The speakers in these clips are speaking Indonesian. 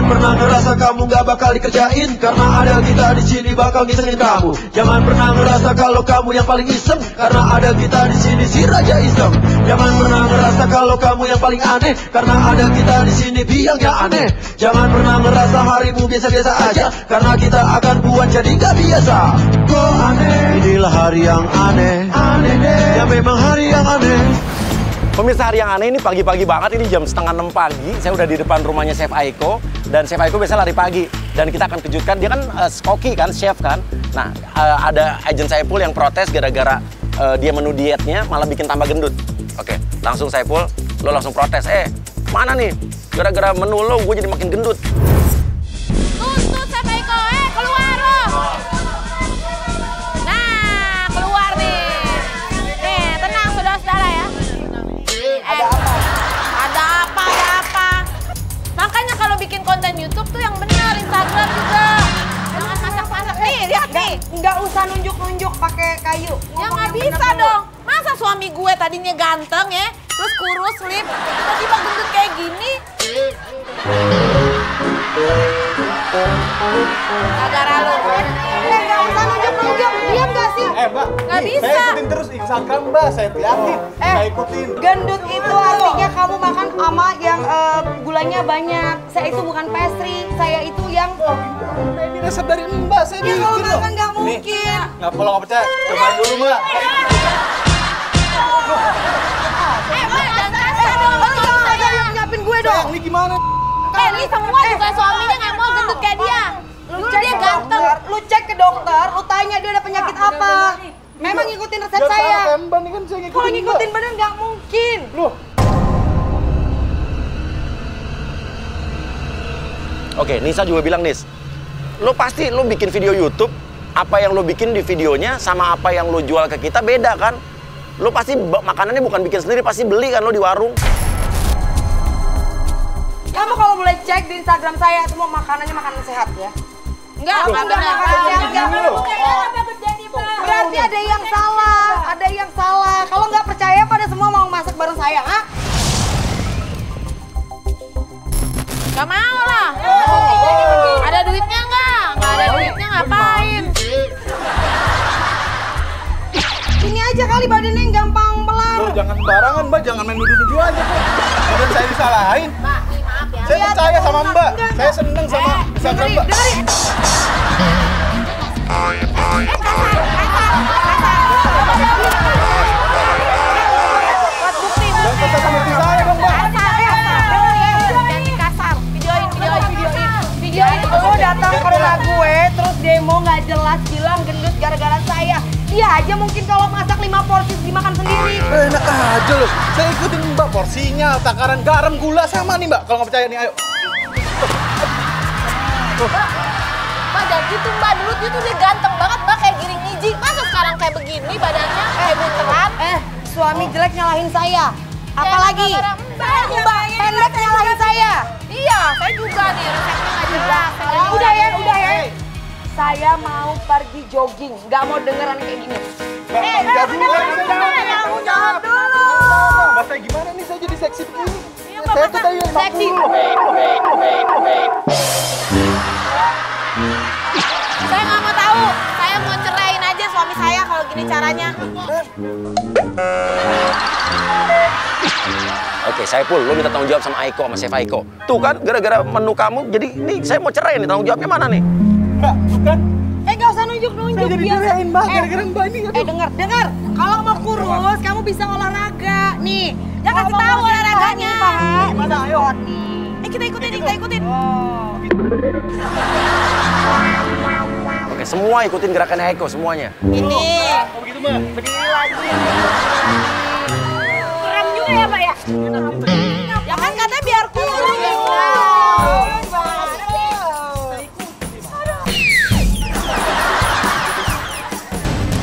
pernah ngerasa kamu gak bakal dikerjain, karena ada kita di sini bakal ngisengin kamu. Jangan pernah ngerasa kalau kamu yang paling iseng, karena ada kita di sini si raja iseng. Jangan pernah ngerasa kalau kamu yang paling aneh, karena ada kita di sini biangnya aneh. Jangan pernah ngerasa harimu biasa-biasa aja, karena kita akan buat jadi gak biasa. Kok aneh? Inilah hari yang aneh, aneh deh. Ya memang hari yang aneh. Pemirsa, hari yang aneh ini pagi-pagi banget, ini jam 5:30 pagi. Saya udah di depan rumahnya Chef Aiko, dan Chef Aiko biasa lari pagi. Dan kita akan kejutkan, dia kan koki kan, chef kan. Nah, ada agent Saiful yang protes gara-gara dia menu dietnya malah bikin tambah gendut. Oke, langsung Saiful, lo langsung protes. Mana nih? Gara-gara menu lo, gue jadi makin gendut. Tuntut Chef Aiko, keluar lo! Nah, keluar nih. Nih, tenang saudara-saudara ya. Ada apa? Makanya kalau bikin konten YouTube tuh yang benar, Instagram juga. Jangan masak-masak. Nih, lihat nih. Nggak usah nunjuk-nunjuk pakai kayu. Ya nggak bisa dong. Masa suami gue tadinya ganteng ya, terus kurus, slim, tiba-tiba gendut kayak gini. Gara-gara lu. Nggak usah nunjuk-nunjuk. Diam nggak sih? Mbak, Nggak bisa. Saya ikutin terus Instagram Mbak, saya liatin. Saya ikutin. Gendut itu artinya kamu makan sama yang gulanya banyak. Saya itu bukan pastry, saya itu yang... Ini resep dari Mbak, saya Ya kalau bikin loh. makan nggak mungkin. Nggak, kalau nggak percaya, cobain dulu Mbak. Mbak, jangan kasar dong. Jangan nyiapin gue dong. Sayang, ini gimana? Ini semua juga suaminya nggak mau gendut kayak dia. Dulu dia ganteng. Lu cek ke dokter, lu tanya dia ada penyakit apa. Memang ngikutin resep saya. Mbak, ini kan saya ngikutin Kalau ngikutin Mbak. bener nggak mungkin. Loh, Oke, Nisa juga bilang, Nis, lo pasti lo bikin video YouTube, apa yang lo bikin di videonya sama apa yang lo jual ke kita beda kan? Lo pasti makanannya bukan bikin sendiri, pasti beli kan lo di warung. Kamu kalau boleh cek di Instagram saya, semua makanannya makanan sehat ya. Enggak Makanan benar. sehat, berarti ada yang salah. Kalau nggak percaya pada semua mau masak bareng saya, ha? Gak mau lah. Ada duitnya nggak? Nggak ada duitnya ngapain? Ini aja kali badannya yang gampang pelan. loh, jangan sembarangan Mbak, jangan main nuduh-nuduh aja Mbak. Kemudian saya disalahin. Mbak, nih maaf ya. Saya percaya sama Mbak, saya seneng sama Instagram Mbak. Dengerin. Buat bukti. Jangan kasar sama istri saya dong Mbak. Jangan kasar. Videoin. Kamu datang ke rumah gue, terus demo nggak jelas bilang gendut gara-gara saya. Dia aja mungkin kalau masak 5 porsi dimakan sendiri. Enak aja loh, saya ikutin Mbak porsinya, takaran garam, gula sama nih Mbak. Kalau nggak percaya nih, ayo. Mbak, jangan gitu Mbak. Dulu dia tuh dia ganteng banget Mbak, kayak giring niji. Masa sekarang kayak begini badannya? Kayak buntelan. Suami jelek nyalahin saya. Apalagi? Mbak Pendek nyalahin saya. Iya, saya juga nih resepnya nggak jelas. Udah ya. Saya mau pergi jogging, nggak mau dengeran kayak gini. Jawab dulu, Kamu jawab dulu. Mbak, saya gimana nih, saya jadi seksi begini. Iya, Saya tuh tadi yang seksi. Saya nggak mau tahu. Saya mau ceraiin aja suami saya kalau gini caranya. Oke, Saiful, lo minta tanggung jawab sama Aiko, sama Chef Aiko. Tuh kan, gara-gara menu kamu, jadi ini saya mau cerai nih, tanggung jawabnya mana nih? Mbak, bukan. Nggak usah nunjuk-nunjuk. Saya jadi dirayain Mbak, gara-gara Mbak ini. Dengar. Kalau mau kurus, kamu bisa olahraga. Nih, Dia kasih tahu olahraganya. Gimana, ayo. Kita ikutin. Oke, semua ikutin gerakannya Aiko, semuanya. Ini. Oh begitu Mbak. berdiri lagi. Keren juga ya Mbak ya? Ya kan katanya biar kurus.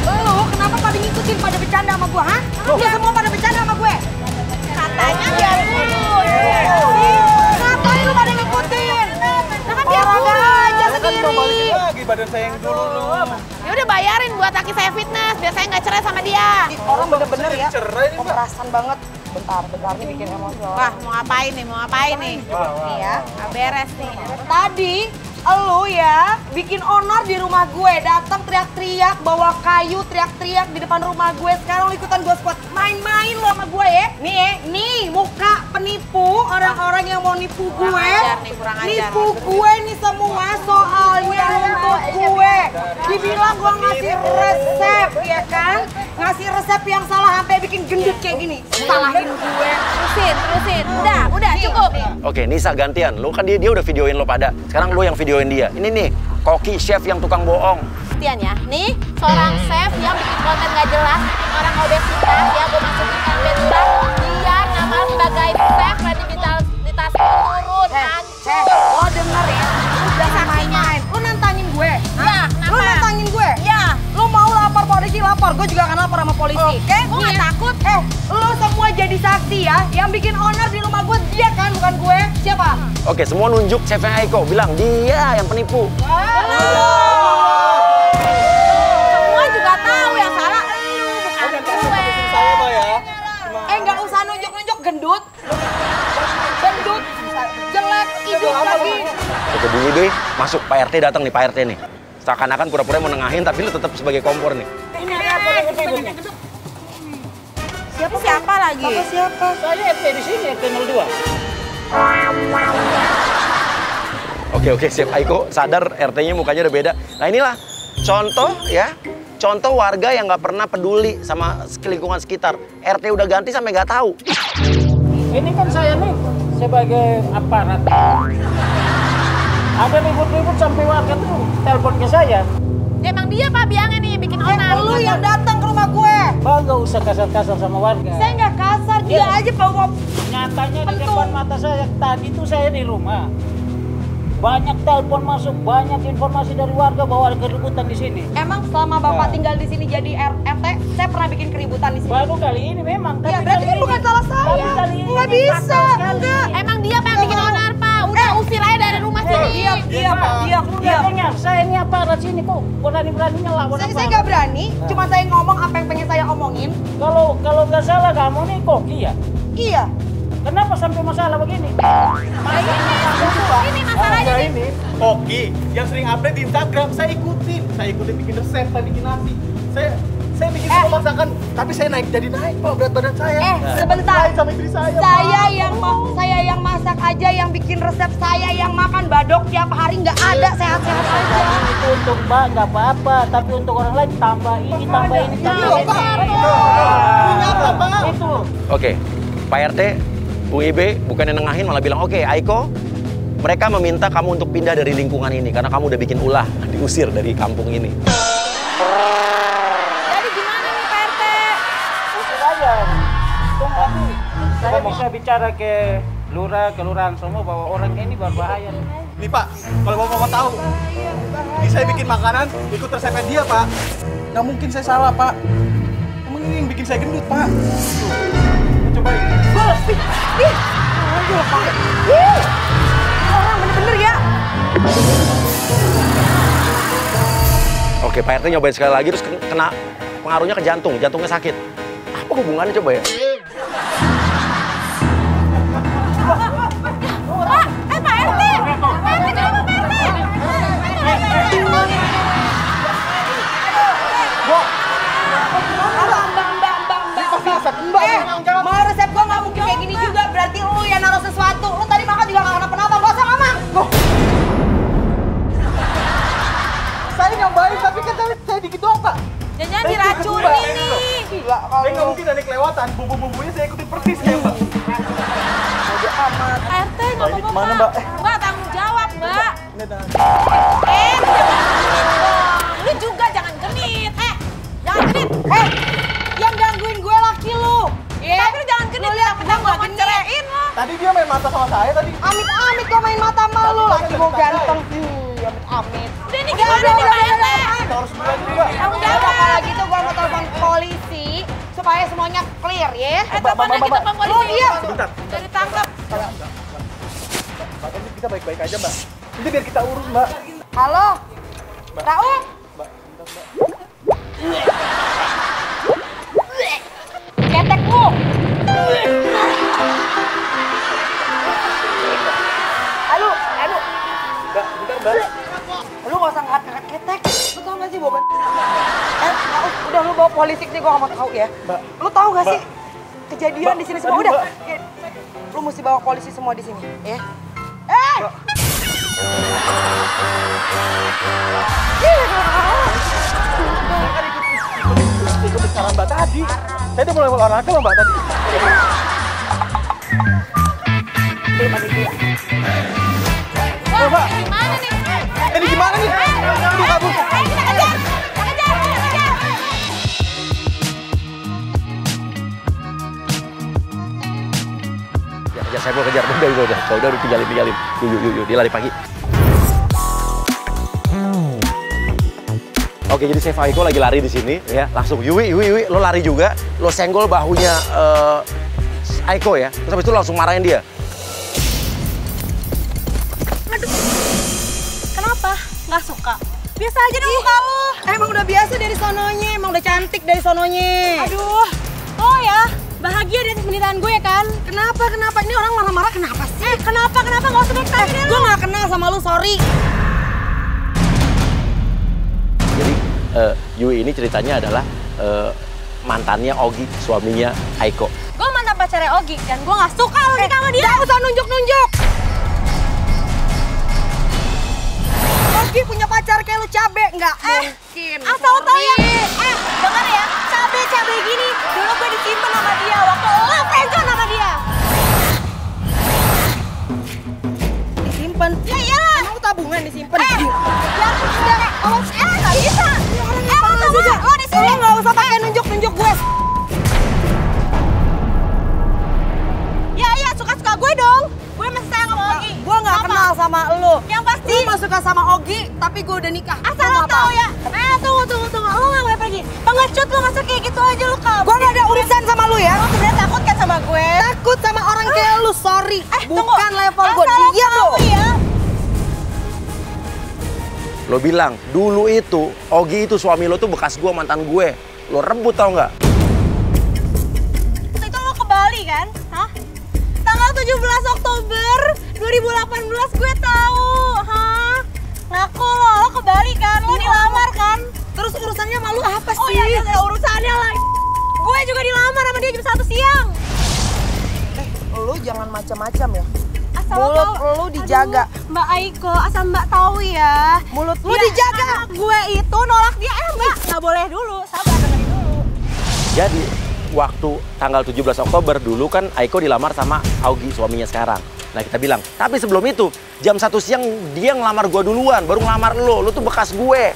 Lu kenapa pada ngikutin pada bercanda sama gua, ha? Lu semua pada bercanda sama gue. Katanya biar kurus. Ngapain lu pada ngikutin? Nah kan biar kurus aja Kan mau balikin sendiri. lagi badan saya yang dulu. Ya Udah bayarin buat laki saya fitness, biar saya nggak cerai sama dia. Orang bener-bener ya, Cerai nih, Mbak. pemerasan banget. Bentar nih bikin emosi orang. Wah, mau ngapain nih? Nih ya. Nggak beres nih. Tadi elu ya bikin honor di rumah gue, datang teriak-teriak, bawa kayu, teriak-teriak di depan rumah gue. Sekarang lu ikutan gue squad, main-main lo sama gue ya. Nih muka penipu, orang-orang yang mau nipu gue. Kurang ajar Nipu gue nih semua soalnya untuk gue. Dibilang gue ngasih resep ya kan? Ngasih resep yang salah sampai bikin gendut kayak gini. Salahin gue. Terusin. Udah, cukup. Oke, Nisa gantian. Lu kan dia udah videoin lo pada. Sekarang lu yang videoin dia. Ini nih, koki chef yang tukang bohong. Perhatian ya, nih seorang chef yang bikin konten nggak jelas, bikin orang obesitas ya, gue masukin obesitas, dia nama sebagai chef, kredibilitasnya turun, hancur. Lo denger ya, lu jangan main-main. Lu nantangin gue. Ya, Lu kenapa? nantangin gue. Ya, Lu mau lapor polisi, lapor. Gue juga akan lapor sama polisi. Oke, gue nggak Nih, takut. Lu semua jadi saksi ya. Yang bikin honor di rumah gue dia kan, bukan gue. Siapa? Oke, semua nunjuk chefnya Aiko. Bilang, dia yang penipu. semua juga tahu yang salah lu, bukan gue. Saya, Mbak ya. Nggak usah nunjuk-nunjuk gendut. Gendut, jelek, hidup lagi. Oke, Bu Ibe, masuk. Pak RT datang nih, Pak RT nih. Seakan-akan pura-pura mau nengahin, tapi lu tetap sebagai kompor nih. Siapa lagi? Siapa? Saya RT di sini, RT 02. Oke, Chef Aiko sadar RT-nya mukanya udah beda. Nah inilah contoh ya, contoh warga yang nggak pernah peduli sama lingkungan sekitar. RT udah ganti sampai nggak tahu. Ini kan saya nih sebagai aparat. Ada ribut-ribut sampai warga tuh telepon ke saya. Emang dia Pak Biangnya nih bikin onar. Lu yang datang ke rumah gue. Bang, nggak usah kasar-kasar sama warga. Saya nggak kasar, dia aja bawa. Nyatanya di depan mata saya, tadi tuh saya di rumah. Banyak telepon masuk, banyak informasi dari warga bahwa ada keributan di sini. Emang selama Bapak tinggal di sini jadi RT, saya pernah bikin keributan di sini. Baru kali ini memang. Ya tapi berarti kali ini bukan salah tapi saya. kali ini Nggak bisa, fatal sekali. enggak. Emang dia Pak yang bikin onar Pak. Udah usir aja dari rumah sini. Diam, diam. Udah dengar, saya ini aparat sini kok berani-beraninya lawan Saya aparat. nggak berani, cuma saya ngomong apa yang pengen saya omongin. Kalau nggak salah kamu nih koki ya. Iya. Kenapa sampai masalah begini? Ini masalahnya nih. Ini Oki yang sering update di Instagram, saya ikutin bikin resep, saya bikin nasi. Saya bikin semua masakan, tapi saya naik Pak berat badan saya. Sebentar. Sama istri saya. Saya yang masak aja, yang bikin resep, saya yang makan badok tiap hari nggak ada, sehat-sehat saja. Itu untuk Mbak nggak apa-apa, tapi untuk orang lain tambah ini, tambah ini, tambah ini. Itu. Oke, Pak RT, Bu Ibe bukannya nengahin malah bilang, oke Aiko, mereka meminta kamu untuk pindah dari lingkungan ini karena kamu udah bikin ulah, diusir dari kampung ini. Jadi gimana nih Pak RT? Usir aja. Tapi saya bisa bicara ke lurah, kelurahan semua bahwa orang ini berbahaya. Nih Pak, kalau Bapak mau tahu, ini saya bikin makanan, ikut resepnya dia Pak. Nggak mungkin saya salah Pak. Emang ini yang bikin saya gendut Pak. Tuh, cobain. Orang bener-bener ya. Oke, Pak RT nyobain sekali lagi terus kena pengaruhnya ke jantung, jantungnya sakit. Apa hubungannya coba ya? Pak RT! Pak RT kenapa Pak RT? Mbak, mau resep gua nggak mungkin kayak gini juga. Berarti lu yang naruh sesuatu. Lu tadi makan juga nggak kenapa-napa. Gak usah ngomong. Saya nyobain, tapi kan saya dikit doang Pak. Jangan diracuni nih. Gila Saya nggak mungkin ada kelewatan, bumbu-bumbunya saya ikutin persis ya Pak. Pak RT nggak apa-apa Mana, Mbak? Mbak tanggung jawab Mbak. Ini dah. Jangan genit dong. Lu juga jangan genit. Jangan genit. Yang gangguin gue laki lu. Tapi lu jangan genit. Kita mau menceraiin lo. Tadi dia main mata sama saya tadi. Amit-amit kok main mata malu. Laki gue ganteng. Amit-amit. Udah ini gimana nih Pak RT? Kita harus bilang juga. Tanggung Udah jawab. kalau gitu gue mau telepon polisi supaya semuanya clear ya. Telepon kita telepon polisi. Lu diam. Sebentar. Jadi tangkap. Mbak, ini kita baik-baik aja Mbak. Nanti biar kita urus Mbak. Halo. Raul. Mbak, bentar Mbak. Ketekmu. Aduh. Mbak, bentar Mbak. Lu gak usah ngangkat ketek. Lu tau gak sih bawa udah lu bawa polisi nih, gua gak mau tahu ya. Mbak. Lu tau gak Mbak. sih kejadian di sini semua? Aduh, Udah. Mbak. Lu mesti bawa polisi semua di sini, ya. Ikut saran Mbak tadi. Saya udah mulai olahraga loh Mbak tadi. Wah, Mbak. gimana nih? Ini gimana nih? Aduh, kabur. Ayo kita kejar. Kejar. Ya, saya mau kejar. Udah tinggalin. Yuk, dia lari pagi. Oke, jadi Chef Aiko lagi lari di sini, ya. Langsung, Yui, lo lari juga. Lo senggol bahunya Aiko ya. Terus habis itu langsung marahin dia. Kenapa? Nggak suka? Biasa aja dong muka lu. Emang udah biasa dari sononya, emang udah cantik dari sononya. Aduh, oh ya, bahagia di atas penderitaan gue ya kan? Kenapa? Ini orang marah-marah kenapa sih? Kenapa? Nggak usah baik deh. Gue nggak kenal sama lu, sorry. Jadi Yui ini ceritanya adalah mantannya Ogi, suaminya Aiko. Gue mantan pacarnya Ogi dan gue nggak suka lu nikah sama dia. Gak usah nunjuk-nunjuk. Ogi punya pacar kayak lu cabe, nggak mungkin. Asal tau ya. Dengar ya, cabe gini. Dulu gue disimpan sama dia waktu lo friendzone sama dia. Disimpan? Ya iyalah. Emang lu tabungan disimpan? Ya aku sudah nggak bisa. Lo di sini nggak usah pakai nunjuk-nunjuk gue. Ya suka-suka gue dong. Gue masih sayang sama Ogi. Gue nggak kenal sama lo. Yang pasti. Lo suka sama Ogi, tapi gue udah nikah. Asal lo tau ya. Tunggu. Lo nggak boleh pergi. Pengecut lo masa kayak gitu aja lo kabur. Gue nggak ada urusan sama lo ya. Lo sebenarnya takut kan sama gue? Takut sama orang kayak lo, sorry. Bukan level gue. Diam lo. Lo bilang, dulu itu, Ogi itu suami lo tuh bekas gue, mantan gue. Lo rebut tau nggak? Itu lo ke Bali kan? Hah? Tanggal 17 Oktober 2018 gue tahu. Hah? Ngaku lo ke Bali kan? Lo dilamar kan? Terus urusannya sama lu apa sih? Oh iya, ada urusannya lah. Gue juga dilamar sama dia jam 1 siang. Lu jangan macam-macam ya. Asal mulut lu dijaga. Aduh, Mbak Aiko, asal Mbak tahu ya. Mulut lu dijaga. Gue itu nolak dia, Mbak. Nggak boleh dulu, sabar dengerin dulu. Jadi, waktu tanggal 17 Oktober dulu kan Aiko dilamar sama Augie, suaminya sekarang. Nah kita bilang, tapi sebelum itu, jam 1 siang dia ngelamar gue duluan, baru ngelamar lo tuh bekas gue.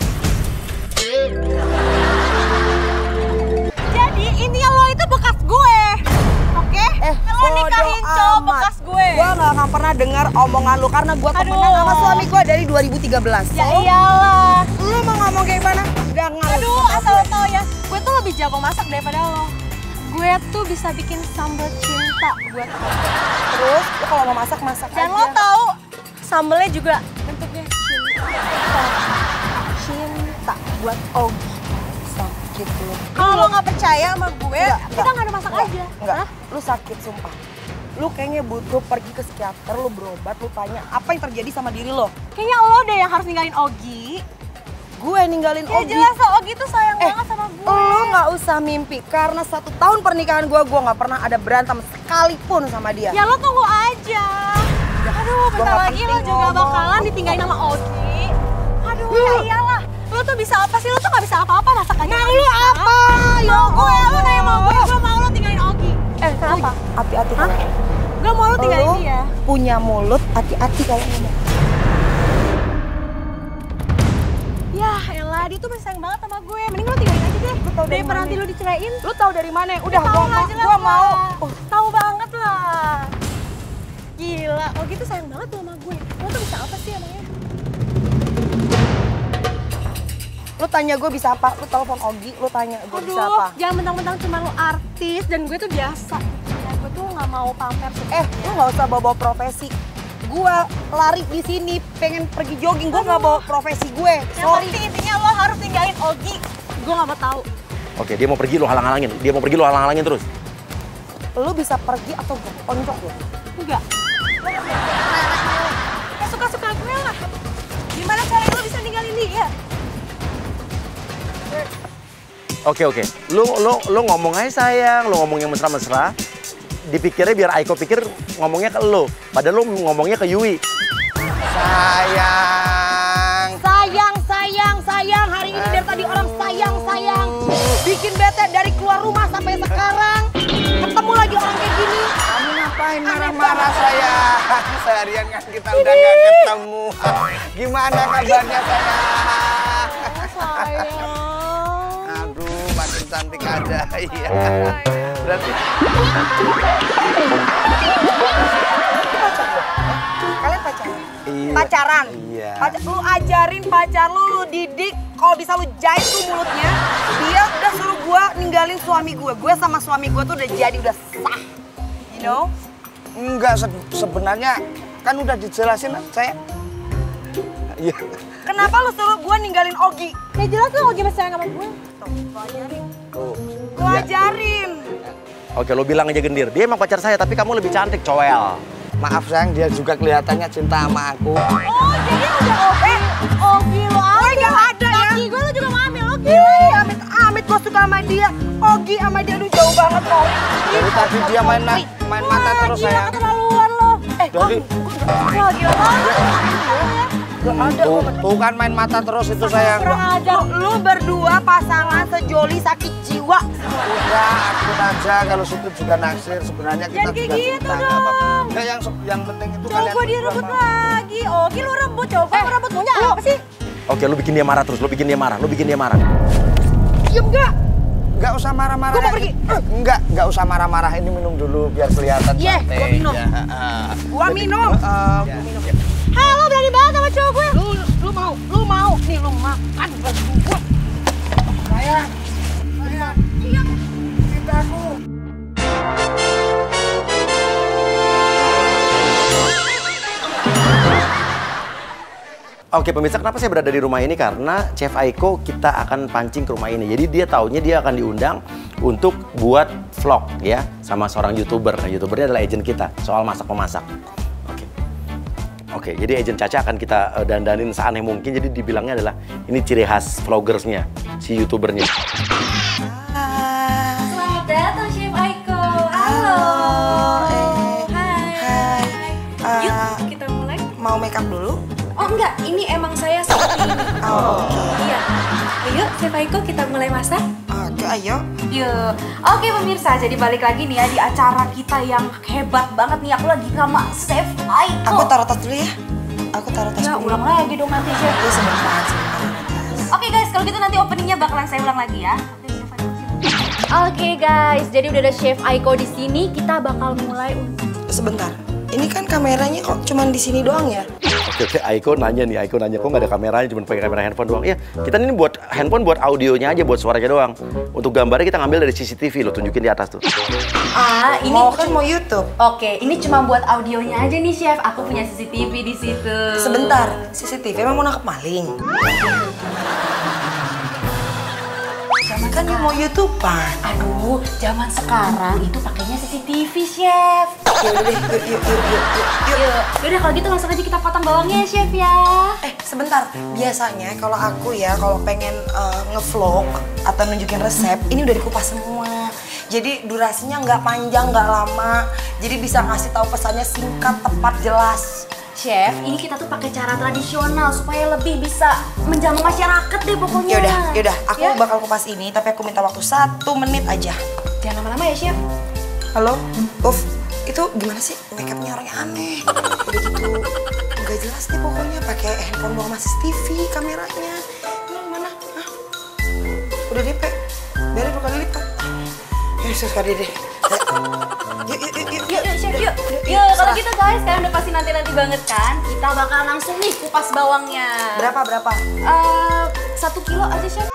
Jadi intinya lo itu bekas gue. Oke? Lo nikahin cowok bekas gue. Gue gak akan pernah dengar omongan lo karena gue temenan sama suami gue dari 2013. Ya iyalah. Lo mau ngomong kayak gimana? Jangan. Aduh, asal lo tau ya, gue tuh lebih jago masak daripada lo. Gue tuh bisa bikin sambal cinta buat lo. Terus lo kalau mau masak aja. Dan lo tahu sambalnya juga bentuknya cinta buat Ogi. Sakit lo. Kalau lo nggak percaya sama gue, kita nggak ada masak aja. Enggak. Lu sakit sumpah. Lu kayaknya butuh pergi ke psikiater, lu berobat, lu tanya apa yang terjadi sama diri lo. Kayaknya lo deh yang harus ninggalin Ogi. Gue ninggalin Ogi. Ya jelas Ogi tuh sayang banget sama gue. Lo nggak usah mimpi, karena 1 tahun pernikahan gue nggak pernah ada berantem sekalipun sama dia. Ya lo tunggu aja. Aduh, bentar lagi lo juga bakalan ditinggalin sama Ogi. Aduh, ya iyalah. Lo tuh bisa apa sih? Lo tuh nggak bisa apa-apa masak aja. Nah, lu apa? Ya gue, lo nanya sama gue mau lo tinggalin Ogi. Kenapa? Hati-hati kalau gue mau lo tinggalin dia. Punya mulut, hati-hati kalau ngomong. Ya elah, dia tuh masih sayang banget sama gue. Mending lo tinggalin aja deh. Daripada nanti lo diceraiin. Lo tau dari mana? Udah, gue mau. Tahu banget lah. Gila, Ogi tuh sayang banget tuh sama gue. Lo tuh bisa apa sih emangnya? Lo tanya gue bisa apa? Lo telepon Ogi, lo tanya gue bisa apa? Jangan mentang-mentang cuma lo artis dan gue tuh biasa. Ya, gue tuh nggak mau pamer. Lo nggak usah bawa-bawa profesi. Gue lari di sini pengen pergi jogging, gue nggak bawa profesi gue. Yang pasti intinya lo harus tinggalin Ogi. Gue gak mau tahu. Oke, dia mau pergi lo halang-halangin. Dia mau pergi lo halang-halangin terus. Lu bisa pergi atau gue tonjok lo? Enggak. Ya suka-suka gue lah. Gimana cara lu bisa ninggalin dia? Oke. Lu ngomong aja sayang, lu ngomong yang mesra-mesra. Dipikirnya biar Aiko pikir ngomongnya ke lu. Padahal lu ngomongnya ke Yui. Sayang. Hari ini dari tadi orang sayang. Bikin bete dari keluar rumah sampai sekarang. Ketemu lagi orang kayak gini. Kamu ngapain marah-marah sayang? Seharian kan kita udah gak ketemu. Gimana kabarnya sayang? Sayang. Aduh, makin cantik aja. Iya. Berarti Kalian pacaran? iya. Pacaran? Iya. Lu ajarin pacar lu didik. Kalau bisa lu jahit tuh mulutnya. Dia udah suruh gua ninggalin suami gue. Gue sama suami gue tuh udah jadi, udah sah. You know? Enggak, sebenarnya kan udah dijelasin saya. Iya. Kenapa lu suruh gue ninggalin Ogi? Ya jelas lu Ogi masih sayang sama gue. Tuh, lu ajarin. Lu ajarin. Oke, lu bilang aja Gendir. Dia emang pacar saya, tapi kamu lebih cantik, cowel. Maaf sayang, dia juga kelihatannya cinta sama aku. Oh, jadi udah Ogi lu ambil. Gue gak ada ya. Ogi gue lu juga mau ambil Ogi. Amit gue suka sama dia. Ogi sama dia lu jauh banget kok. Dari tadi dia main mata terus sayang. Gila keterlaluan lo. Dari Wah gila banget. tuh kan main mata terus itu sayang. Kurang ajar. Lu berdua pasangan sejoli sakit jiwa. Udah, akun aja kalau situ juga naksir. Sebenarnya kita Jangan kayak juga gitu cinta. Nggak apa-apa. dong. Nggak, yang penting itu Coba kalian dia berdua rebut mau. lagi. Ogi lu rebut, coba rebut maunya apa sih? Oke, lu bikin dia marah terus. Lu bikin dia marah. Diem gak? Nggak usah marah-marah. Gua mau pergi. Nggak usah marah-marah. Ini minum dulu biar kelihatan Iya, santai. gua minum. Ya, Gua minum. ya. Halo, berani banget sama cowok gue. Lu mau. Nih lu makan baju gue. Sayang. Iya. Cintaku. Oke pemirsa, kenapa saya berada di rumah ini? Karena Chef Aiko kita akan pancing ke rumah ini. Jadi dia taunya dia akan diundang untuk buat vlog ya sama seorang YouTuber. Nah, YouTubernya adalah agent kita soal masak-memasak. Oke, jadi agent Caca akan kita dandanin seaneh mungkin. Jadi dibilangnya adalah ini ciri khas vloggersnya, si YouTubernya. Selamat datang Chef Aiko. Halo. Hai. Yuk kita mulai. Mau make up dulu? Oh enggak, ini emang saya seperti ini. Oh. Iya. Ayo Chef Aiko kita mulai masak. Oke, ayo. Yuk. Oke pemirsa, jadi balik lagi nih ya di acara kita yang hebat banget nih. Aku lagi sama Chef Aiko. Aku taruh tas dulu ya. Aku taruh tas Ya, dulu. ulang lagi dong nanti Chef. Ya, sebentar. Oke guys, kalau gitu nanti openingnya bakalan saya ulang lagi ya. Oke guys, jadi udah ada Chef Aiko di sini. Kita bakal mulai Sebentar. Ini kan kameranya kok cuman di sini doang ya? Oke, Aiko nanya kok nggak ada kameranya, cuma pakai kamera handphone doang. Iya, kita ini buat handphone buat audionya aja, buat suaranya doang. Untuk gambarnya kita ngambil dari CCTV, lo tunjukin di atas tuh. ini Mau YouTube. Oke, ini cuma buat audionya aja nih Chef. Aku punya CCTV di situ. Sebentar, CCTV emang mau nangkep maling? Kan yang mau YouTuber. Aduh, zaman sekarang itu pakainya CCTV, Chef. Yaudah deh, yuk. Yaudah kalau gitu langsung aja kita potong bawangnya ya, Chef ya. Sebentar. Biasanya kalau aku ya, kalau pengen ngevlog atau nunjukin resep, ini udah dikupas semua. Jadi durasinya nggak panjang, nggak lama. Jadi bisa ngasih tahu pesannya singkat, tepat, jelas. Chef, ini kita tuh pakai cara tradisional supaya lebih bisa menjamu masyarakat deh pokoknya. Yaudah, aku bakal kupas ini, tapi aku minta waktu 1 menit aja. Jangan lama-lama ya, Chef. Halo, Uf, itu gimana sih? Makeupnya orangnya aneh. Udah gitu, nggak jelas deh pokoknya. Pakai handphone bawa masih TV kameranya. Ini mana? Hah? Udah deh, Pe. Biarin bukan lipat. Ya, suka deh. Yuk, Chef, yuk. Kalau gitu guys, kalian udah pasti nanti-nanti banget kan? Kita bakal langsung nih kupas bawangnya. Berapa? 1 kilo aja, Chef.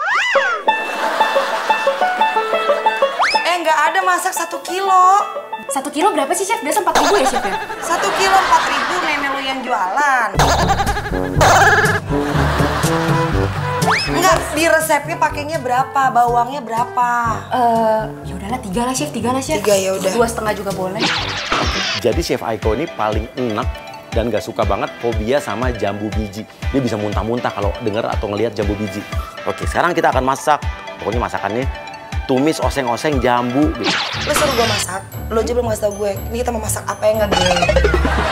Nggak ada masak 1 kilo. 1 kilo berapa sih, Chef? Biasa 4.000 ya, Chef ya? 1 kilo 4.000, nenek lu yang jualan. Nggak Di resepnya pakainya berapa? Bawangnya berapa? Ya udahlah 3 lah chef, 3 lah chef. 3 ya udah. 2,5 juga boleh. Jadi Chef Aiko ini paling enak dan gak suka banget fobia sama jambu biji. Dia bisa muntah-muntah kalau denger atau ngelihat jambu biji. Oke, sekarang kita akan masak. Pokoknya masakannya tumis oseng-oseng jambu gitu. Lo suruh gue masak, lo aja belum ngasih tau gue. Ini kita mau masak apa yang nggak gue?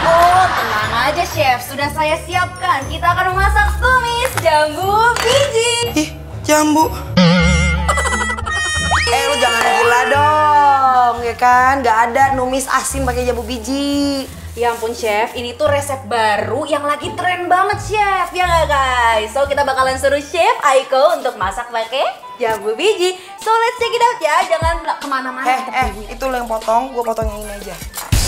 Oh, tenang aja chef, sudah saya siapkan. Kita akan memasak tumis jambu biji. Ih, jambu. Lo jangan gila dong, ya kan? Gak ada numis asin pakai jambu biji. Ya ampun chef, ini tuh resep baru yang lagi tren banget chef, ya nggak guys? So kita bakalan suruh Chef Aiko untuk masak pakai jambu biji. So let's check it out ya, jangan kemana-mana. Itu lo yang potong, gue potong yang ini aja.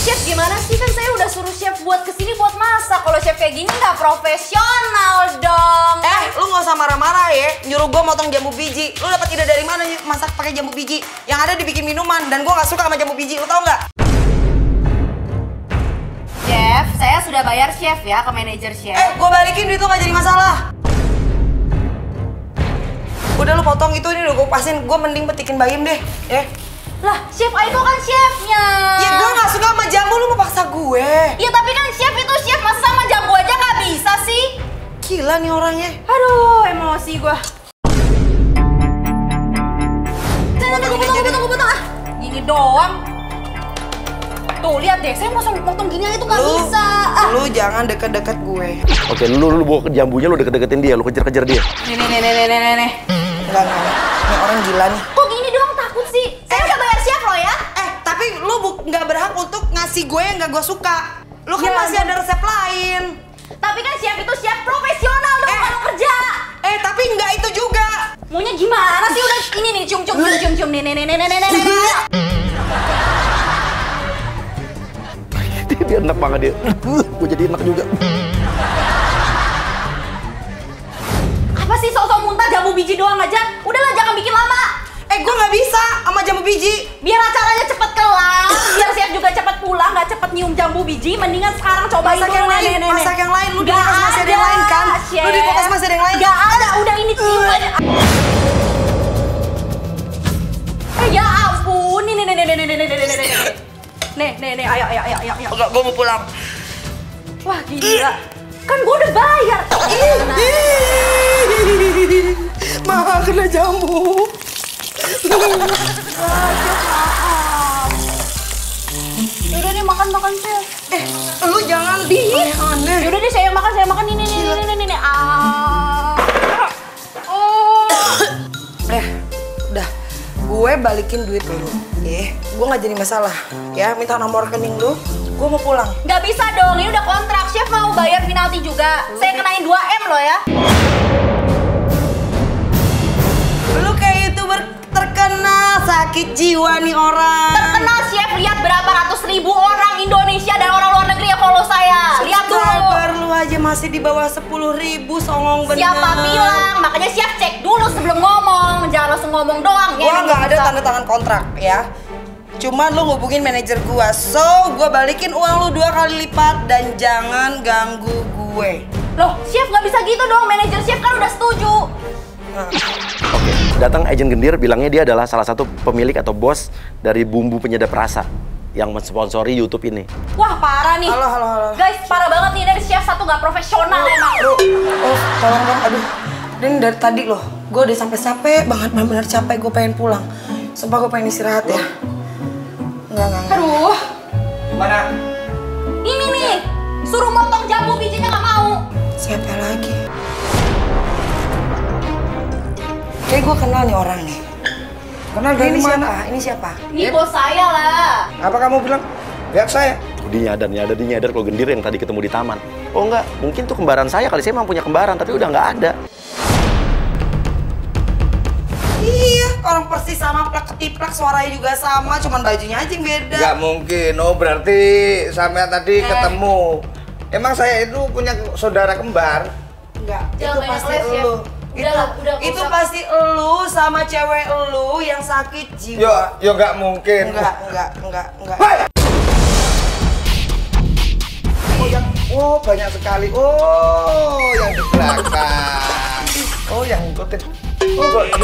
Chef gimana sih, kan saya udah suruh chef buat kesini buat masak. Kalau chef kayak gini nggak profesional dong. Lu nggak usah marah-marah ya, nyuruh gue motong jambu biji. Lu dapat ide dari mana masak pakai jambu biji? Yang ada dibikin minuman, dan gue nggak suka sama jambu biji, lu tau nggak? Chef, saya sudah bayar chef ya ke manajer chef. Gue balikin duit lu nggak jadi masalah. Udah lu potong itu, ini udah gue pasin. Gue mending petikin Bayim deh, ya. Lah, Chef Aiko kan chefnya. Ya gue nggak suka sama jambu, lu mau paksa gue. Ya tapi kan chef itu chef, masa sama jambu aja nggak bisa sih? Gila nih orangnya. Aduh, emosi gue. Tunggu. Gini doang. Tuh, lihat deh, saya mau potong gini aja tuh nggak bisa. Lu jangan deket-deket gue. Oke, lu bawa ke jambunya, lu deket-deketin dia, lu kejar-kejar dia. Nih. Enggak. Ini orang gila nih. Kok gini doang takut sih? Saya udah bayar chef lo ya. Tapi lu nggak berhak untuk ngasih gue yang nggak gue suka. Lu kan masih ada resep lain. Tapi kan chef itu chef profesional dong kalau kerja. Tapi nggak itu juga. Maunya gimana sih? Udah ini nih, cium. Nih. Dia enak banget dia. Gue jadi enak juga. Apa sih sok-sok muntah jambu biji doang aja? Udahlah jangan bikin lama. Gue nggak bisa sama jambu biji. Biar acaranya cepet kelar, biar chef juga cepet pulang, nggak cepet nyium jambu biji. Mendingan sekarang cobain Masak yang lain, masak yang lain. Lu di kulkas masih ada yang lain kan? Chef. Lu di kulkas masih ada yang lain. Nggak ada, udah ini cium aja. Ya ampun, nih. Nih, ayo. Enggak, gue mau pulang. Wah gila, kan gue udah bayar. Mahal kena jambu. Yaudah nih makan chef. Lu jangan aneh. Yaudah deh saya makan ini. Udah, gue balikin duit lu. Gue nggak jadi masalah. Ya, minta nomor rekening lu. Gue mau pulang. Nggak bisa dong, ini udah kontrak. Chef mau bayar penalti juga. Saya kenain 2M loh ya. Lu kayak YouTuber terkenal, sakit jiwa nih orang. Terkenal chef, lihat berapa ratus ribu orang Indonesia dan orang luar negeri yang follow saya. Lihat dulu. Subscriber lu aja masih di bawah 10.000, songong bener. Siapa bilang? Makanya chef cek dulu sebelum ngomong. Jangan langsung ngomong doang. Gua nggak ada tanda tangan kontrak ya. Cuman lu hubungin manajer gua, so gua balikin uang lu 2 kali lipat dan jangan ganggu gue. Loh, chef nggak bisa gitu dong. Manajer chef kan udah setuju. Oke, datang agent Gendir bilangnya dia adalah salah satu pemilik atau bos dari bumbu penyedap rasa yang mensponsori YouTube ini. Wah, parah nih. Halo. Guys, parah banget nih dari chef satu nggak profesional emang. Tolong dong, aduh. Dan dari tadi loh, gue udah sampai capek banget, benar-benar capek. Gue pengen pulang. Sumpah gue pengen istirahat ya. Enggak. Aduh. Gimana? Ini nih, suruh motong jambu bijinya nggak mau. Siapa lagi? Kayak gue kenal nih orang nih. Kenal dari mana? Ini siapa? Ini bos saya lah. Apa kamu bilang? Lihat saya. Dia nyadar kalau Gendir yang tadi ketemu di taman. Oh enggak, mungkin tuh kembaran saya kali. Saya memang punya kembaran, tapi udah nggak ada. Iya, orang persis sama, plak ketiplak, suaranya juga sama, cuman bajunya aja yang beda. Nggak mungkin. Oh berarti sampai tadi ketemu. Emang saya itu punya saudara kembar. Enggak, Jangan itu banyak pasti les, ya. elu. Udah, Itu usah. pasti elu sama cewek elu yang sakit jiwa. Yo nggak mungkin. Enggak. Oh banyak sekali. Oh yang di belakang. Oh, yang ngikutin. Oh, Mbak D.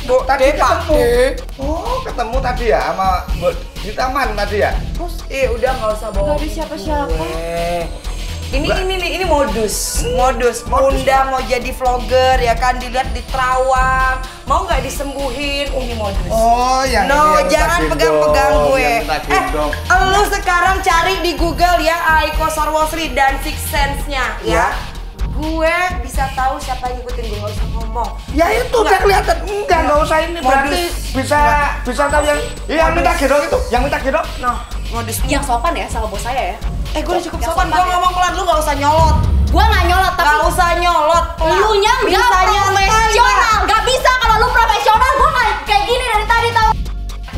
Mbok tadi ketemu. Oh, ketemu tadi ya sama Mbok di taman tadi ya? Terus, udah nggak usah bawa. Gak ada siapa-siapa. Ini modus. Undang mau jadi vlogger ya kan, dilihat di Terawang. Mau nggak disembuhin? Ini modus. Oh, yang no, ini jangan pegang-pegang gue. Lu sekarang cari di Google ya Aiko Sarwosri dan Six Sense-nya ya. Gue bisa tahu siapa yang ngikutin gue, nggak usah ngomong. Ya itu udah kelihatan. Enggak usah ini. Berarti bisa tahu yang minta gedok itu, yang minta gedok. Nah, modus. Yang sopan ya sama bos saya ya. Gue udah cukup sopan. Gue ngomong pelan, lu nggak usah nyolot. Gue nggak nyolot, tapi nggak usah nyolot. Lu nya nggak profesional. Nggak bisa kalau lu profesional. Gue nggak kayak gini dari tadi tau.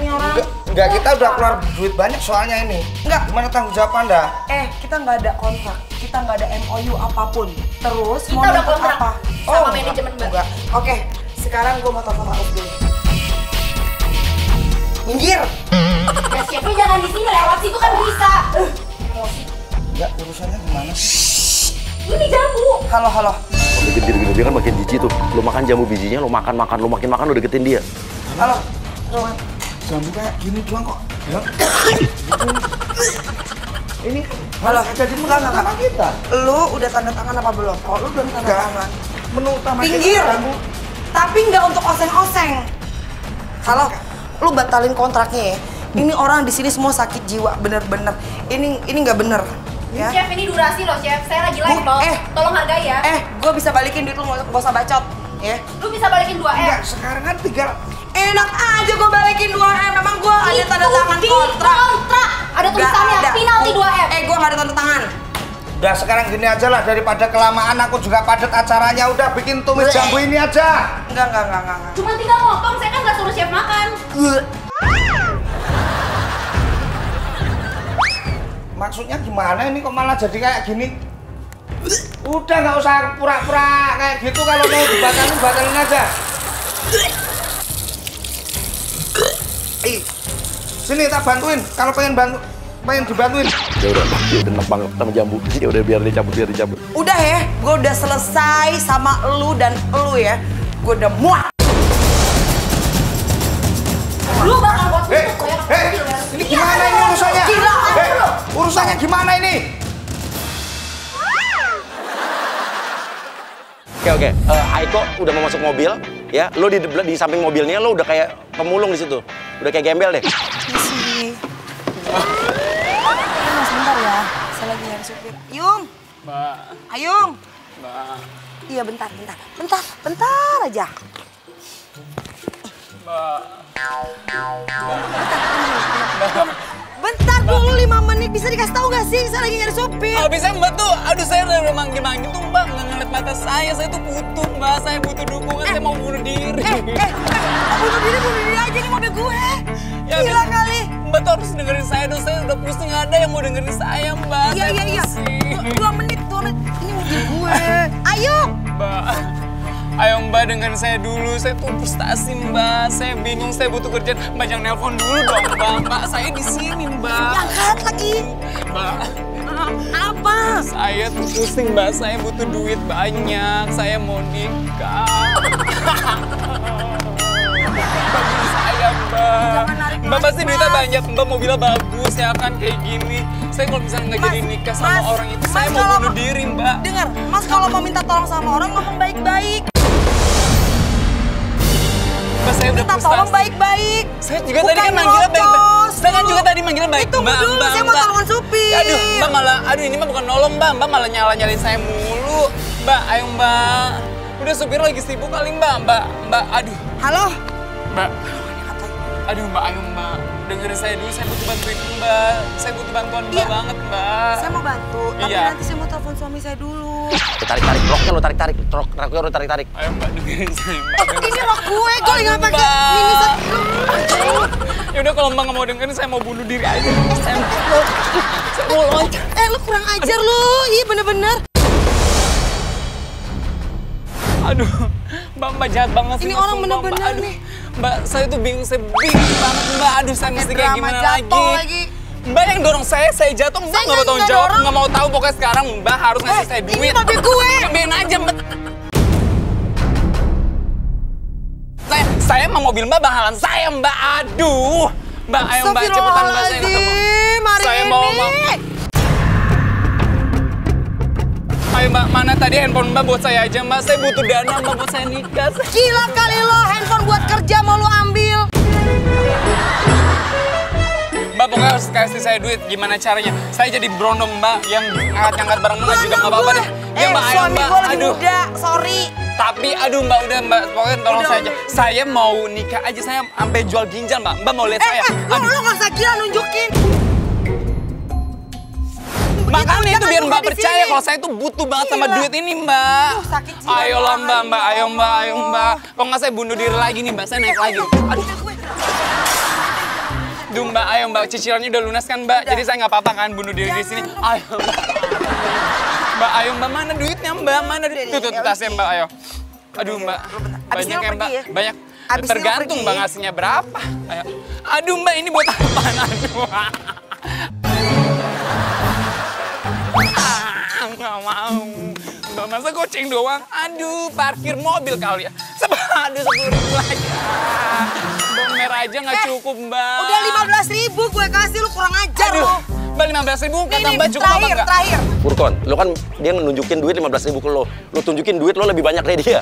Ini orang. Enggak, kita udah keluar duit banyak soalnya ini. Enggak. Gimana tanggung jawab Anda? Kita nggak ada kontrak, kita nggak ada MOU apapun. Terus kita mau udah nuntut kontrak apa? sama manajemen Mbak. Enggak. Oke, sekarang gue mau telepon Rauf dulu. Minggir. Ya chefnya jangan di sini, lewat situ kan bisa. Emosi. Enggak, urusannya gimana? Ini jambu. Halo. Deketin gitu, dia kan makin jijik tuh. Lu makan jambu bijinya, lu makan, lu makin makan, lu deketin dia. Halo. Jambu kayak gini doang kok. Ini Halo. jadi menurut sama kita. Lu udah tanda tangan apa belum? Oh, lu belum tanda tangan. Menu utama Pinggir. jambu. Tapi nggak untuk oseng-oseng. Halo. Lu batalin kontraknya ya. Ini orang di sini semua sakit jiwa, bener-bener. Ini nggak bener. Ya. Chef, ini durasi loh, Chef. Saya lagi live loh. Tolong hargai ya. Gue bisa balikin duit lu, nggak usah bacot. Ya. Lu bisa balikin 2M. Enggak, sekarang kan tinggal Enak aja gue balikin 2M. Memang gue ada tanda tangan kontrak. Ada tulisannya penalti 2M. Gue nggak ada tanda tangan. udah sekarang gini aja lah, daripada kelamaan aku juga padat acaranya, udah bikin tumis jambu ini aja. Enggak. Cuma tinggal ngomong, saya kan nggak suruh chef makan. Maksudnya gimana ini kok malah jadi kayak gini? Udah nggak usah pura-pura kayak gitu, kalau mau dibatalin batalin aja. Sini tak bantuin, kalau pengen dibantuin. Ya udah enak banget sama jambu. Ya udah biar dicabut. Udah ya, gue udah selesai sama elu dan elu ya. Gue udah muak. Lu bakal buat tutup ya. Ini gimana ini urusannya? Gila, urusannya gimana ini? Oke. Aiko udah mau masuk mobil, ya. Lo di samping mobilnya lo udah kayak pemulung di situ. Udah kayak gembel deh. Isi. Sebentar ya, saya lagi nyari supir. Ayung. Mbak. Ayung. Mbak. Iya bentar aja. Mbak. Bentar dulu 5 menit, bisa dikasih tahu nggak sih? Saya lagi nyari supir. Kalau bisa Mbak tuh, aduh saya udah manggil-manggil tuh Mbak, nggak ngeliat mata saya tuh butuh Mbak, saya butuh dukungan, saya mau bunuh diri. Bunuh diri aja, ini mobil gue. Ya, gila kali. Mbak tuh harus dengerin saya dong, saya udah pusing, nggak ada yang mau dengerin saya Mbak. Iya. 2 menit, ini mobil gue. Ayo. Mbak, ayo Mbak dengerin saya dulu, saya tuh frustasi Mbak, saya bingung, saya butuh kerjaan. Mbak jangan nelpon dulu dong Mbak, saya di sini Mbak. Angkat lagi. Mbak. Apa? Saya tuh pusing Mbak, saya butuh duit banyak, saya mau nikah. Bantu saya Mbak. Mbak pasti duitnya banyak, Mbak mobilnya bagus ya kan kayak gini. Saya kalau misalnya nggak jadi nikah sama orang itu, saya mau bunuh diri Mbak. Dengar, Mas kalau mau minta tolong sama orang ngomong baik-baik. Mbak saya udah Minta tolong baik-baik. Saya juga tadi kan manggilnya baik-baik. Saya kan juga tadi manggilnya baik. Itu dulu, saya mau tolongan supir. Aduh, Mbak malah, ini mah bukan nolong Mbak malah nyalain saya mulu. Mbak, ayo Mbak. Udah supir lagi sibuk kali Mbak, aduh. Halo? Mbak, aduh Mbak, ayo Mbak. Dengerin saya dulu, saya butuh bantuin Mbak. Saya butuh bantuan Mbak banget Mbak. Saya mau bantu, tapi Iya. nanti saya mau telepon suami saya dulu. Tarik roknya lo tarik. Ayo Mbak, dengerin saya Mbak. Ini rok gue lagi nggak pakai Mbak. mini set. Yaudah kalau Mbak nggak mau dengerin, saya mau bunuh diri aja. Saya mau loncat. Lu kurang ajar lu, iya bener-bener. Aduh, Mbak jahat banget sih. Ini Mbak, orang sumpah, bener-bener Mbak. Aduh, nih. Mbak, saya tuh bingung banget Mbak. Aduh, saya mesti kayak gimana lagi. Mbak yang dorong saya jatuh. Mbak nggak mau tanggung jawab, nggak mau tahu. Pokoknya sekarang Mbak harus ngasih saya duit. Ini mobil gue. Biarin aja Mbak. Saya mau mobil Mbak bakalan saya Mbak. Aduh. Mbak, ayo Mbak cepetan Mbak saya. Saya mau. Ayo Mbak, mana tadi handphone Mbak buat saya aja Mbak. Saya butuh dana Mbak buat saya nikah. Gila kali lo, handphone buat kerja mau lo ambil. Mbak pokoknya harus kasih saya duit. Gimana caranya? Saya jadi berondong Mbak yang ngangkat-ngangkat barang Mbak juga nggak apa-apa deh. Ya Mbak, ayo Mbak. Aduh. Sorry. Tapi aduh Mbak, udah Mbak, pokoknya tolong saya aja. Saya mau nikah aja, saya sampai jual ginjal Mbak. Mbak mau lihat saya? Lo nggak usah gila nunjukin. Makanya itu biar Mbak percaya kalau saya tuh butuh banget sama duit ini Mbak. Ayolah Mbak, ayo Mbak. Kalau nggak saya bunuh diri lagi nih Mbak, saya naik lagi. Aduh Mbak, ayo Mbak, cicilannya udah lunas kan Mbak? Jadi saya nggak apa-apa kan bunuh diri di sini. Ayo Mbak. Mbak, ayo Mbak, mana duitnya Mbak? Mana duit? Tuh tasnya Mbak, ayo. Aduh Mbak, banyak ya Mbak, banyak. Tergantung Mbak ngasihnya berapa. Ayo. Aduh Mbak, ini buat apaan? Aduh. Nggak mau. Mbak, masa goceng doang? Aduh, parkir mobil kali ya. Aduh, 10.000 aja. Bomer aja nggak cukup, Mbak. Udah 15.000 gue kasih, lu kurang ajar lu. Mbak, 15.000 kata Mbak cukup apa nggak? Terakhir. Furkon, lo kan dia nunjukin duit 15.000 ke lo. Lo tunjukin duit lo lebih banyak dari dia.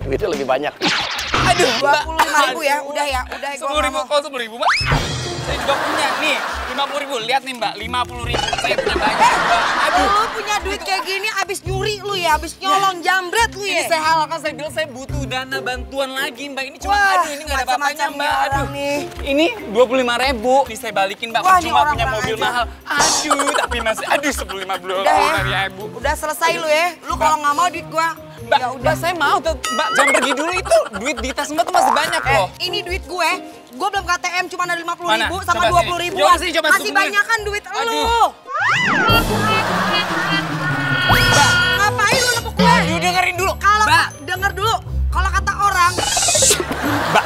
Duitnya lebih banyak. Aduh, Mbak. 25.000 ya, udah ya, udah. 10.000, kok 10.000, Mbak? Saya juga punya, nih, 50.000. Lihat nih, Mbak, 50.000. Saya punya banyak, Mbak. Aduh. Lu punya duit kayak gini abis nyuri lu ya, abis nyolong jambret lu ya. Ini saya halalkan, saya bilang saya butuh dana bantuan lagi, Mbak. Ini cuma, aduh, ini nggak ada apa-apanya, Mbak. Aduh, ini 25.000. Ini saya balikin, Mbak. Cuma punya mobil mahal. Aduh, tapi masih, aduh, 10.000. Udah selesai lu ya. Lu kalau nggak mau duit gua. Mbak, saya mau tuh, Mbak, jangan pergi dulu itu. Duit di tas Mbak tuh masih banyak loh. Ini duit gue belum ke ATM cuma ada 50.000 sama Coba 20.000. coba Masih banyak kan duit lu. Mbak, ngapain lu nepuk gue? Aduh, dengerin dulu. Kalau Mbak, denger dulu, kalau kata orang, Mbak,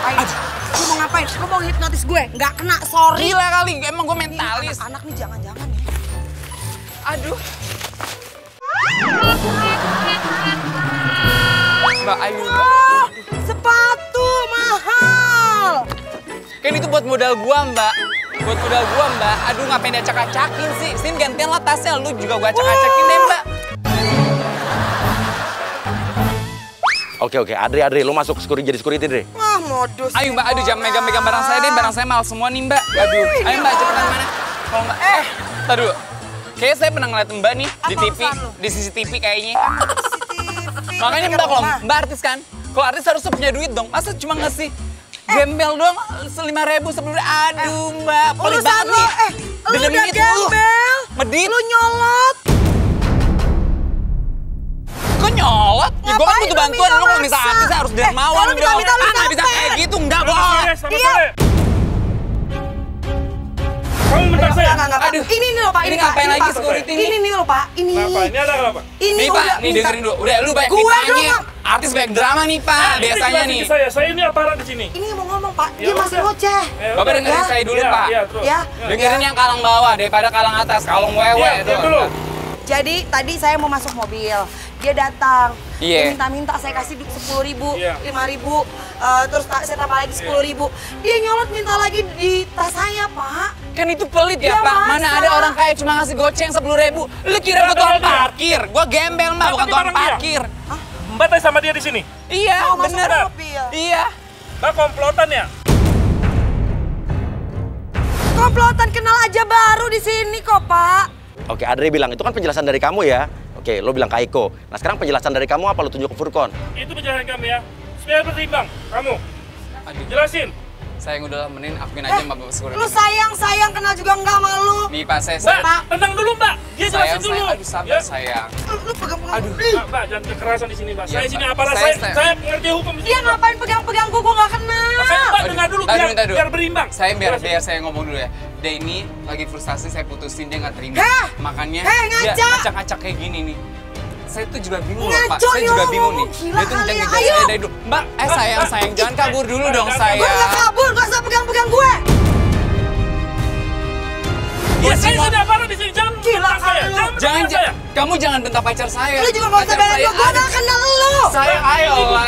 lu mau ngapain? Lu mau hipnotis gue? Nggak kena, sorry. Gila kali, emang gue mentalis. Anak nih jangan-jangan ya. Aduh. Mbak, ayo Mbak. Sepatu mahal. Kan itu buat modal gua, Mbak. Buat modal gua, Mbak. Aduh, ngapain diacak-acakin sih? Sini gantian lah tasnya, lu juga gua acak-acakin deh, Mbak. Oke, Adri, lu masuk jadi security, Dre. Wah, modus. Ayo, Mbak, aduh jangan megang-megang barang saya deh. Barang saya mahal semua nih, Mbak. Aduh, ayo Mbak, cepetan mana? Kalau Mbak, tar dulu. Kayaknya saya pernah ngeliat Mbak nih di TV, di CCTV kayaknya. Makanya Mbak, kalau Mbak artis kan, kalau artis harusnya punya duit dong. Masa cuma ngasih gembel doang 5.000, 10.000. Aduh Mbak, pelit banget nih. Lu udah gembel, medit. lu nyolot. Kok nyolot? Ya gue kan butuh bantuan, lu kalau misal artis harus dermawan dong. Nggak bisa kayak gitu, enggak boleh. Iya. Kamu menang saya? Aduh, ini loh Pak, ini ngapain lagi security ini? Ini loh Pak, ini. Kenapa? Ini ada apa? Ini nih Pak, nih dengerin dulu. Udah lu banyak ditanya. Artis banyak drama nih Pak, biasanya nih. Saya ini aparat di sini. Ini mau ngomong Pak, dia masih ngoceh. Bapak dengerin saya dulu Pak. Ya. Dengerin yang kalang bawah daripada kalang atas, kalong wewe itu. Jadi tadi saya mau masuk mobil, dia datang, dia Iya. minta-minta saya kasih 10.000, Iya. 5.000, terus saya tambah lagi 10.000. Dia nyolot minta lagi di tas saya Pak. Kan itu pelit ya Ya, Pak, masa? mana ada orang kaya cuma ngasih goceng 10.000. Lu kira gua tukang parkir? Gua gembel Mbak, bukan tukang parkir. Mbak tanya sama dia di sini. Iya, Oh, masuk bener. mobil. Iya. Mbak komplotan ya? Komplotan kenal aja baru di sini kok Pak. Oke, Adri bilang, itu kan penjelasan dari kamu ya. Oke, lo bilang ke Aiko. Nah, sekarang penjelasan dari kamu apa lo tunjuk ke Furkon? Itu penjelasan kami ya. Supaya berimbang. Kamu. Aduh, Jelasin. sayang udah menin akuin aja Mbak Bapak security. Lu sayang kenal juga enggak sama lu. Nih Pak, saya Mbak, tenang dulu Mbak. Dia jelasin dulu. Aduh sabar sayang. Lu pegang-pegang. Aduh, Mbak, jangan kekerasan di sini Mbak. Iya, Saya sini Pak. aparat, saya pengerti hukum di sini. Dia ngapain pegang-pegang gua nggak kenal. Makanya Mbak dengar dulu biar berimbang. Saya biar saya ngomong dulu ya. Dia ini lagi frustasi, saya putusin, dia nggak terima. Hah? Makanya ngaca. dia ngacak-ngacak kayak gini nih. Saya tuh juga bingung loh Pak, Ngaco saya juga nih, bingung nih. gila Dia tuh kali ya, ngejar ayo. saya dari dulu. Mbak, sayang, jangan kabur dulu dong Gua sayang. nggak kabur, nggak usah pegang-pegang gue. Iya, saya sini aparat di sini. Jangan Gila menentang saya. kali lu. Jangan menentang saya. Kamu jangan bentak pacar saya. Lu juga gak usah belain gue gak kenal lu. Sayang, ayolah.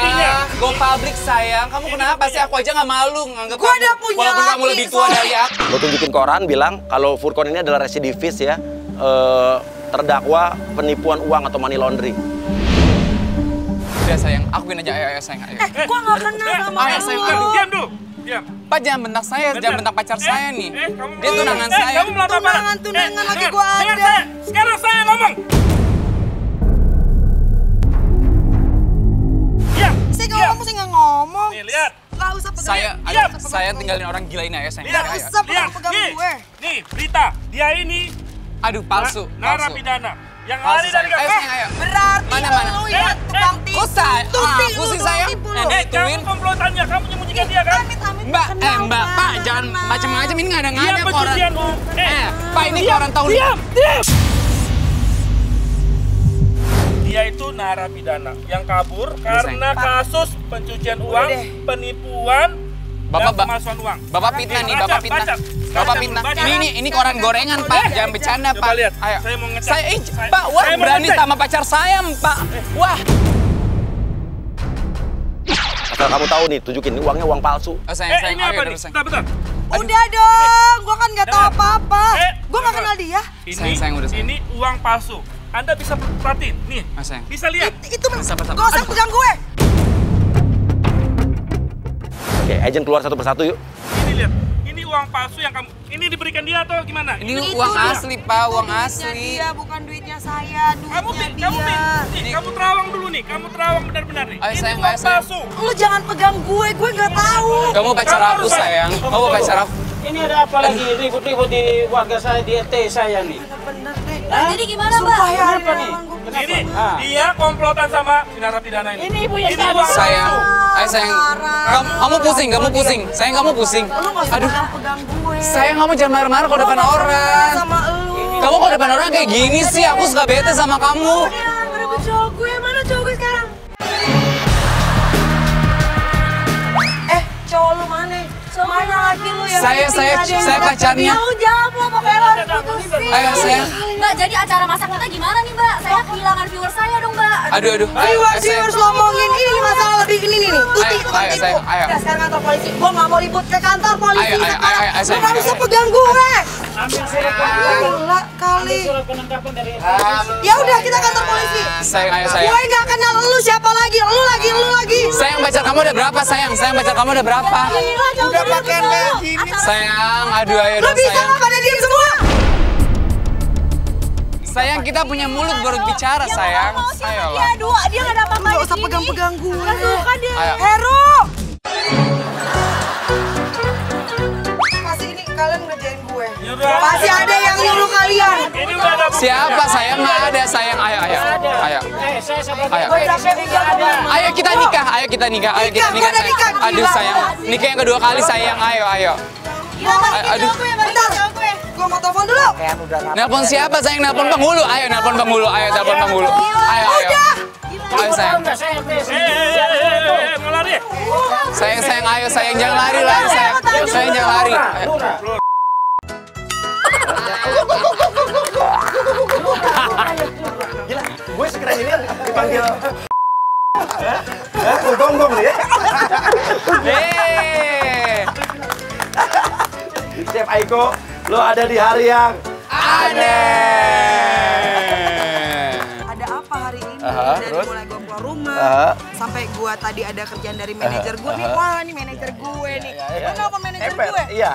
Go public sayang. Kamu kenapa sih? Aku aja gak malu nganggep Gue udah punya walaupun kamu laki, lebih tua dari aku. Gue tunjukin koran bilang kalau Furkon ini adalah residivis ya, terdakwa penipuan uang atau money laundering. Udah sayang, akuin aja, ayo sayang, ayo. Gue gak kenal sama Ayo sayang, lu. Diam dulu. Diam. Pak jangan bentak saya, jangan bentak pacar saya nih. Dia tunangan saya. Kamu melawan apa? Tunangan lagi gue Dengar ada. saya. Sekarang saya ngomong. Diam. Saya gak ngomong, saya gak ngomong. Nih, lihat. Gak usah pegang. Saya, Gak ayo, usah saya pegang. tinggalin orang gila ini ayo sayang. Lihat, Ayo, ayo. usah Lihat. pegang Nih. gue. Nih, berita. Dia ini Aduh, palsu, palsu. narapidana yang Palsu, lari dari sayang. Ayo kakak. sayang, ayo. Berarti Mana? lu ya tukang tipu. Kok saya? Tuti, Aku lu sih tukang sayang. tipu lu. Nenek Kamu ituin. komplotannya, kamu menyembunyikan dia kan? Mbak, Mbak, Pak, jangan macam-macam ini nggak ada Dia koran. pencucian uang. Pak ini koran tahun. Diam. Dia itu narapidana yang kabur karena kasus pencucian uang, penipuan, dan pemalsuan uang. Bapak fitnah nih, Bapak fitnah. Bapak fitnah. Baca. Ini koran gorengan, Pak. Jangan bercanda, Coba Pak. lihat. Ayo. Saya mau ngecek. Pak, wah Saya mau berani ngecek. sama pacar saya, Pak. Wah. Asal kamu tahu nih, tunjukin ini uangnya uang palsu. Sayang, Ini ayo apa nih? terus, sayang. Bentar. Udah dong, gue kan gak tahu Dengar. apa-apa. Gue gak dengar. kenal dia. Sayang, udah, sayang. Ini uang palsu. Anda bisa perhatiin, nih. Sayang. Bisa lihat. Itu Sabar, sabar. gak usah pegang gue. Oke, agent keluar satu persatu yuk. Ini lihat. Ini uang palsu yang kamu. Ini diberikan dia atau gimana? Ini Itu uang dia. asli, Pak, uang Duitnya asli. dia, bukan duitnya saya, Kamu duitnya nih, dia. kamu terawang dulu nih. Kamu terawang benar-benar nih. Ayo, Ini sayang, uang ayo, sayang. palsu. Lu jangan pegang gue gak tahu. Kamu pacar aku, sayang. Kamu pacar aku. Ini ada apa lagi ribut-ribut di warga saya, di RT saya nih? Bener deh. Jadi gimana, Mbak? Sumpah ya, Kenapa nih? Ini Ah. dia komplotan sama si narapidana ini. Ini ibu yang Ini tadi. uang Sayang, palsu. ayo sayang. Kamu pusing, kamu pusing. Sayang, kamu pusing. Lu gak usah Aduh, pegang gue. sayang kamu jangan marah-marah kalau depan orang. Sama lu. Kamu kalau depan orang kayak gini sih, aku suka bete sama kamu. Udah, ngerebut cowok gue. Mana cowok gue sekarang? Cowok lu mana? Mana laki lu yang Saya pacarnya. Mau jawab lo, pokoknya lo harus putusin. Ayo sayang. Mbak, jadi acara masak kita gimana nih, Mbak? Saya kehilangan viewer saya dong, Mbak. Aduh. Ayo Viewers sayang. ngomongin ini masalah lebih ini nih. Tuti, Ayo, tukang ayo, tipu. sayang, ayo. Udah, sekarang kantor polisi. Gue gak mau ribut ke kantor polisi Ayo, sekarang. sayang, Lu gak ayo. bisa pegang gue. Ambil surat penangkapan. Gila kali. Surat penangkapan dari RT. Ya udah, kita kantor polisi. Sayang, ayo sayang. Gue gak kenal lu, siapa lagi? Lu lagi. Sayang, pacar kamu udah berapa sayang? Sayang, pacar kamu udah berapa? Udah pakaian kayak gini. Sayang, aduh ayo Lu dong bisa sayang. gak pada diem semua? Sayang, kita punya mulut baru bicara sayang. Ayolah. Dia gak ada apa-apa. Gak usah pegang-pegang gue. Suka dia. Ayo. Heru! Pasti ini kalian ngerjain gue. Yaudah. Pasti ada yang nyuruh kalian. Ini udah ada bukti. Siapa sayang? Nggak ada sayang. Ayo. Saya sabar. Ayo. Gue capek udah ada. Ayo kita nikah. Ayo kita nikah Nikah, gua udah sayang. nikah, Aduh gila. sayang. Nikah yang kedua kali sayang. Ayo. Aduh. Bentar, gue mau telepon dulu. Nelpon siapa sayang? Nelpon penghulu. Ayo nelpon penghulu. Ayo telepon penghulu. Ayo. Udah. Ayo sayang. Mau lari? Sayang ayo sayang jangan lari sayang. Sayang jangan lari. Ayo. Gila, gue sekeren ini dipanggil gonggong nih ya. Chef Aiko, lo ada di hari yang aneh. Ada apa hari ini? Aha, Dari terus? mulai gue keluar rumah, Aha. sampai gue tadi ada kerjaan dari manajer gue nih. Wah, ini manajer gue nih. Lo kenapa manajer gue? Iya.